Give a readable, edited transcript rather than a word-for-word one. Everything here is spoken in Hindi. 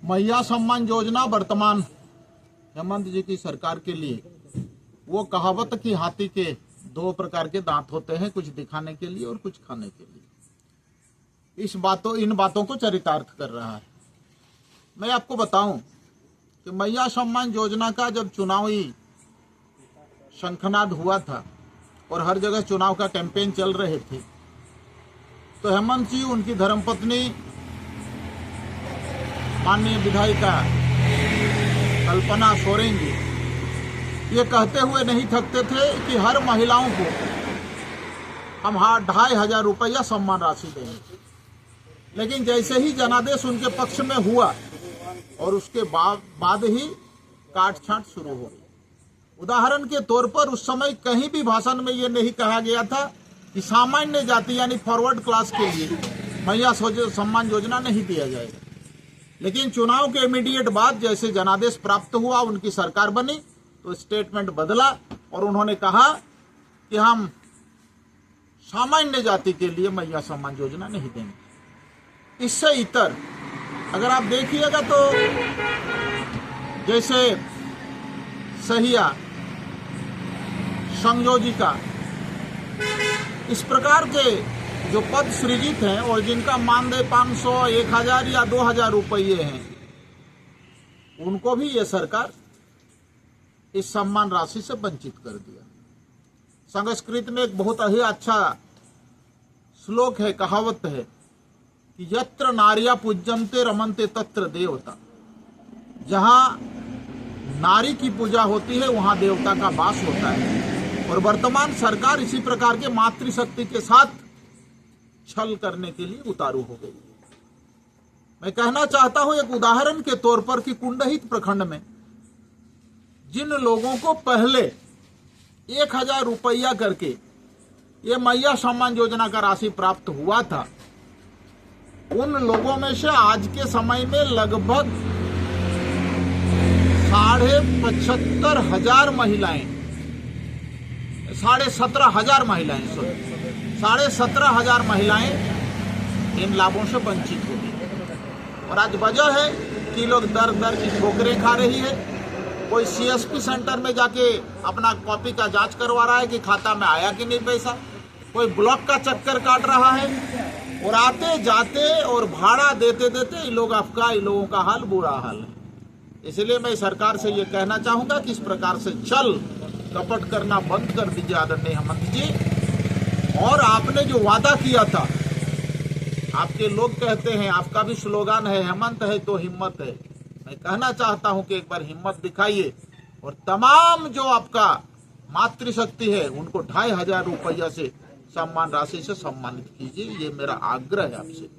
मैया सम्मान योजना वर्तमान हेमंत जी की सरकार के लिए वो कहावत की हाथी के दो प्रकार के दांत होते हैं, कुछ दिखाने के लिए और कुछ खाने के लिए। इन बातों को चरितार्थ कर रहा है। मैं आपको बताऊं कि मैया सम्मान योजना का जब चुनावी शंखनाद हुआ था और हर जगह चुनाव का कैंपेन चल रहे थे, तो हेमंत जी, उनकी धर्मपत्नी माननीय विधायिका कल्पना सोरेन जी ये कहते हुए नहीं थकते थे कि हर महिलाओं को हम 2,500 रुपया सम्मान राशि देंगे। लेकिन जैसे ही जनादेश उनके पक्ष में हुआ और उसके बाद ही काट छांट शुरू हो गई। उदाहरण के तौर पर उस समय कहीं भी भाषण में ये नहीं कहा गया था कि सामान्य जाति यानी फॉरवर्ड क्लास के लिए मैया सम्मान योजना नहीं दिया जाएगा। लेकिन चुनाव के इमीडिएट बाद जैसे जनादेश प्राप्त हुआ, उनकी सरकार बनी, तो स्टेटमेंट बदला और उन्होंने कहा कि हम सामान्य जाति के लिए मैया सम्मान योजना नहीं देंगे। इससे इतर अगर आप देखिएगा तो जैसे सहिया, संयोजिका, इस प्रकार के जो पद सृजित हैं और जिनका मानदेय 500, 1000 या 2000 रुपये हैं, उनको भी ये सरकार इस सम्मान राशि से वंचित कर दिया। संस्कृत में एक बहुत ही अच्छा श्लोक है, कहावत है कि यत्र नार्या पूज्यन्ते रमन्ते तत्र देवता। जहां नारी की पूजा होती है वहां देवता का वास होता है। और वर्तमान सरकार इसी प्रकार के मातृशक्ति के साथ छल करने के लिए उतारू हो गई। मैं कहना चाहता हूं एक उदाहरण के तौर पर कि कुंडहित प्रखंड में जिन लोगों को पहले 1000 रुपया करके ये मैया सम्मान योजना का राशि प्राप्त हुआ था, उन लोगों में से आज के समय में लगभग 17,500 महिलाएं 17,500 महिलाएं इन लाभों से वंचित हो गई। और आज वजह है कि लोग दर दर की ठोकरें खा रही है। कोई सीएसपी सेंटर में जाके अपना कॉपी का जांच करवा रहा है कि खाता में आया कि नहीं पैसा, कोई ब्लॉक का चक्कर काट रहा है, और आते जाते और भाड़ा देते देते इन लोगों का हाल बुरा हाल है। इसलिए मैं सरकार से ये कहना चाहूंगा कि इस प्रकार से छल कपट करना बंद कर दीजिए आदरणीय हेमंत जी। और आपने जो वादा किया था, आपके लोग कहते हैं, आपका भी स्लोगन है हेमंत है तो हिम्मत है। मैं कहना चाहता हूं कि एक बार हिम्मत दिखाइए और तमाम जो आपका मातृशक्ति है उनको 2,500 रुपया से सम्मान राशि से सम्मानित कीजिए। ये मेरा आग्रह है आपसे।